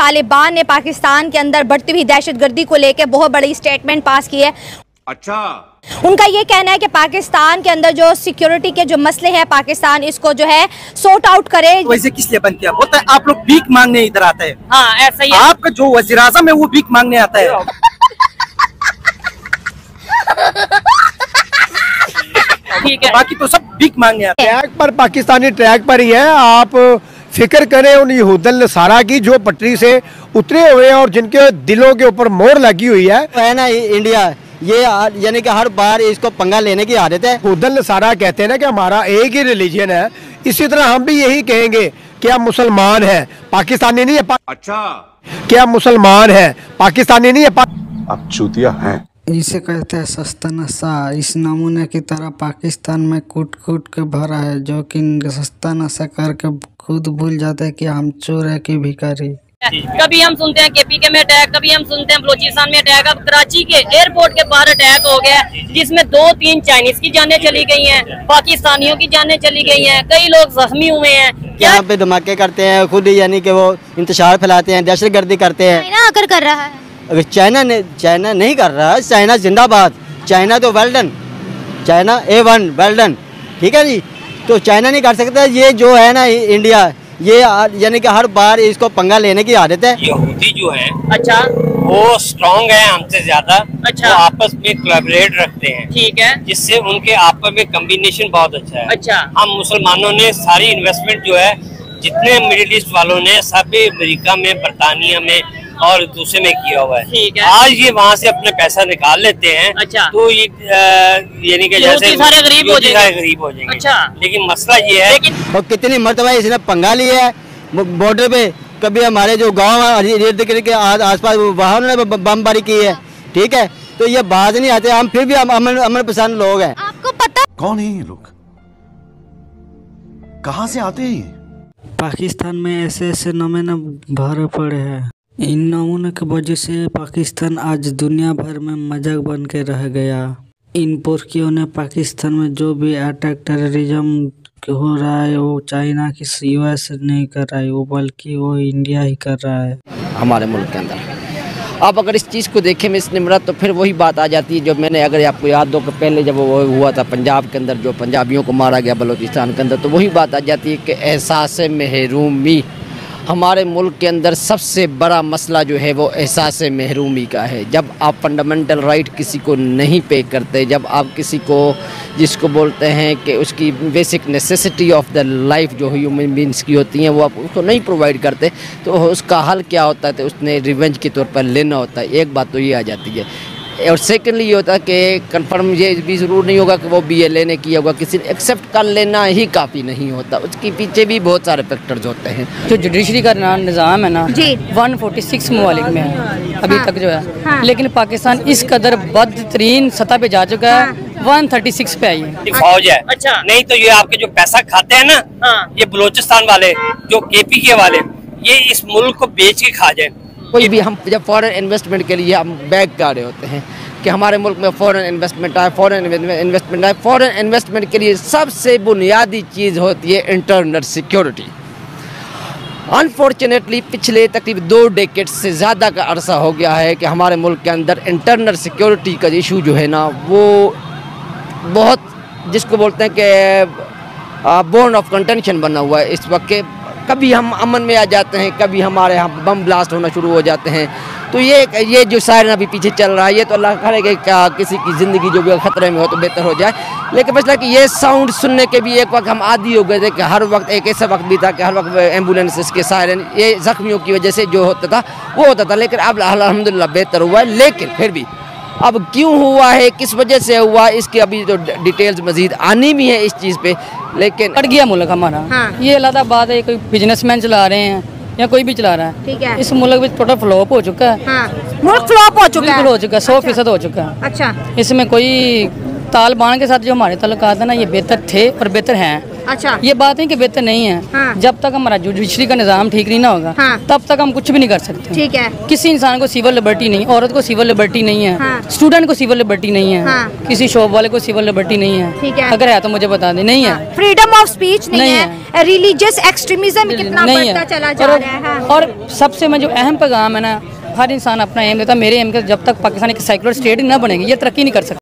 तालिबान ने पाकिस्तान के अंदर बढ़ती हुई दहशतगर्दी को लेकर बहुत बड़ी स्टेटमेंट पास की है। अच्छा, उनका ये कहना है कि पाकिस्तान के अंदर जो सिक्योरिटी के जो मसले हैं, पाकिस्तान इसको जो है सॉर्ट आउट करे। वैसे किस लिए बंद किया? बोलता है आप लोग भीख मांगने इधर आता है। हाँ, ऐसा ही है। आपका जो वज़ीर आज़म है वो भीख मांगने आता है। ठीक है, बाकी तो सब भीख मांगने आते हैं। ट्रैक पर, पाकिस्तानी ट्रैक पर ही है। आप फिक्र करें उन यहूदल नसारा की जो पटरी से उतरे हुए हैं और जिनके दिलों के ऊपर मोहर लगी हुई है ना। इंडिया ये यानी कि हर बार इसको पंगा लेने की आदत है। यहूदल नसारा कहते हैं ना कि हमारा एक ही रिलीजन है, इसी तरह हम भी यही कहेंगे कि आप मुसलमान हैं, पाकिस्तानी नहीं है। अच्छा, क्या मुसलमान है, पाकिस्तानी नहीं है। आप चूतिया हैं। इसे कहते हैं सस्ता नशा। इस नमूने की तरह पाकिस्तान में कूट कूट के भरा है, जो कि सस्ता नशा करके खुद भूल जाते हैं कि हम चोर है कि भिखारी। कभी हम सुनते हैं KPK में अटैक, कभी हम सुनते हैं बलोचिस्तान में अटैक। अब कराची के एयरपोर्ट के बाहर अटैक हो गया, जिसमें 2-3 चाइनीज की जानें चली गई हैं, पाकिस्तानियों की जानें चली गई हैं, कई लोग जख्मी हुए हैं। यहाँ पे धमाके करते हैं खुद, यानी कि वो इंतशार फैलाते हैं, दहशतगर्दी करते हैं। चाइना आकर कर रहा है। अगर चाइना नहीं कर रहा है, चाइना जिंदाबाद। चाइना तो well done, China A1 well done, ठीक है जी। तो चाइना नहीं कर सकता। ये जो है ना इंडिया, ये यानी कि हर बार इसको पंगा लेने की आदत है। यहूदी जो है, अच्छा, वो स्ट्रॉन्ग है हमसे ज्यादा। अच्छा, वो आपस में कोलैबोरेट रखते हैं, ठीक है, जिससे उनके आपस में कम्बिनेशन बहुत अच्छा है। अच्छा, हम मुसलमानों ने सारी इन्वेस्टमेंट जो है, जितने मिडिल ईस्ट वालों ने, सब अमेरिका में, बरतानिया में और दूसरे में किया हुआ है। ठीक है। आज ये वहाँ से अपने पैसा निकाल लेते हैं। अच्छा, तो ये यानी कि जैसे सारे गरीब हो जाएंगे। अच्छा, लेकिन मसला ये है, और कितनी मरतबा इसने पंगा लिया है बॉर्डर पे। कभी हमारे जो गाँव के आसपास वहाँ उन्होंने बमबारी की है, ठीक है। तो ये बात नहीं आते, हम फिर भी अमन पसंद लोग हैं। आपको पता कौन है ये लोग, कहाँ से आते हैं? पाकिस्तान में ऐसे ऐसे नमूने भरे पड़े हैं। इन नमूने की वजह से पाकिस्तान आज दुनिया भर में मजाक बन के रह गया। इन पुरखियों ने पाकिस्तान में जो भी अटैक टेररिज्म हो रहा है, वो चाइना की US नहीं कर रहा है, वो बल्कि वो इंडिया ही कर रहा है हमारे मुल्क के अंदर। अब अगर इस चीज़ को देखें मिस निमरत, तो फिर वही बात आ जाती है जो मैंने, अगर आपको याद हो कि पहले जब वो हुआ था पंजाब के अंदर, जो पंजाबियों को मारा गया बलूचिस्तान के अंदर, तो वही बात आ जाती है कि एहसास महरूमी। हमारे मुल्क के अंदर सबसे बड़ा मसला जो है वो एहसास महरूमी का है। जब आप फंडामेंटल राइट किसी को नहीं पे करते, जब आप किसी को, जिसको बोलते हैं कि उसकी basic necessity of the life जो ह्यूमन बींग्स की होती हैं, वो आप उसको नहीं प्रोवाइड करते, तो उसका हल क्या होता है? तो उसने रिवेंज के तौर पर लेना होता है। एक बात तो ये आ जाती है। और सेकेंडली ये होता है कि कंफर्म ये भी ज़रूर नहीं होगा कि वो BLA ने किया होगा, किसी ने एक्सेप्ट कर लेना ही काफ़ी नहीं होता, उसके पीछे भी बहुत सारे फैक्टर्स होते हैं। जो जुडिशरी का निज़ाम है ना जी, 146 ममालिक में है अभी तक जो है। हाँ। लेकिन पाकिस्तान इस कदर बदतरीन सतह पे जा चुका है, 136 पे आई है फौज है। अच्छा, नहीं तो ये आपके जो पैसा खाते हैं ना, ये बलूचिस्तान वाले, जो KPK वाले, ये इस मुल्क को बेच के खा जाए। कोई भी हम जब फॉरेन इन्वेस्टमेंट के लिए हम बैग कर रहे होते हैं कि हमारे मुल्क में फॉरेन इन्वेस्टमेंट आए, फॉरेन इन्वेस्टमेंट के लिए सबसे बुनियादी चीज़ होती है इंटरनल सिक्योरिटी। अनफॉर्चुनेटली पिछले तकरीबन 2 डेकेड से ज़्यादा का अरसा हो गया है कि हमारे मुल्क के अंदर इंटरनल सिक्योरिटी का इशू जो है ना, वो बहुत, जिसको बोलते हैं कि बोर्न ऑफ कंटेंशन बना हुआ है इस वक्त के। कभी हम अमन में आ जाते हैं, कभी हमारे यहाँ बम ब्लास्ट होना शुरू हो जाते हैं। तो ये जो सायरन अभी पीछे चल रहा है, ये तो अल्लाह करे कि क्या किसी की ज़िंदगी जो भी खतरे में हो तो बेहतर हो जाए। लेकिन मसला कि ये साउंड सुनने के भी एक वक्त हम आदी हो गए थे कि हर वक्त एक ऐसा वक्त भी था कि हर वक्त एम्बुलेंस के सायरन, ये ज़ख्मियों की वजह से जो होता था वो होता था। लेकिन अब अल्हम्दुलिल्लाह बेहतर हुआ है। लेकिन फिर भी अब क्यों हुआ है, किस वजह से हुआ, इसकी अभी तो डिटेल्स मजीद आनी भी है इस चीज़ पे। लेकिन अड़ गया मुल्क हमारा। हाँ। ये अलग बात है, कोई बिजनेसमैन चला रहे हैं या कोई भी चला रहा है, ठीक है। इस मुल्क में टोटल फ्लॉप हो चुका है। हाँ, मुल्क फ्लॉप हो चुका है, हो चुका है, 100% हो चुका है। अच्छा, इसमें कोई तालिबान के साथ जो हमारे ताल्लुकात है ना, ये बेहतर थे और बेहतर हैं। अच्छा, ये बात है कि बेहतर नहीं है। हाँ। जब तक हमारा जुडिशरी का निजाम ठीक नहीं ना होगा, हाँ। तब तक हम कुछ भी नहीं कर सकते। ठीक है। किसी इंसान को सिविल लिबर्टी नहीं, औरत को सिविल लिबर्टी नहीं है, हाँ। स्टूडेंट को सिविल लिबर्टी नहीं है, हाँ। किसी शॉप वाले को सिविल लिबर्टी नहीं है। ठीक है। अगर है तो मुझे बता दें, नहीं है। फ्रीडम ऑफ स्पीच नहीं है, रिलीजियस एक्सट्रीमिज्म कितना नहीं बढ़ता है। चला जा रहा है। हाँ। और सबसे मैं जो अहम पैगाम है ना, हर इंसान अपना एम देता है। मेरे एम के जब तक पाकिस्तान एक सेकुलर स्टेट ना बनेगी, ये तरक्की नहीं कर सकता।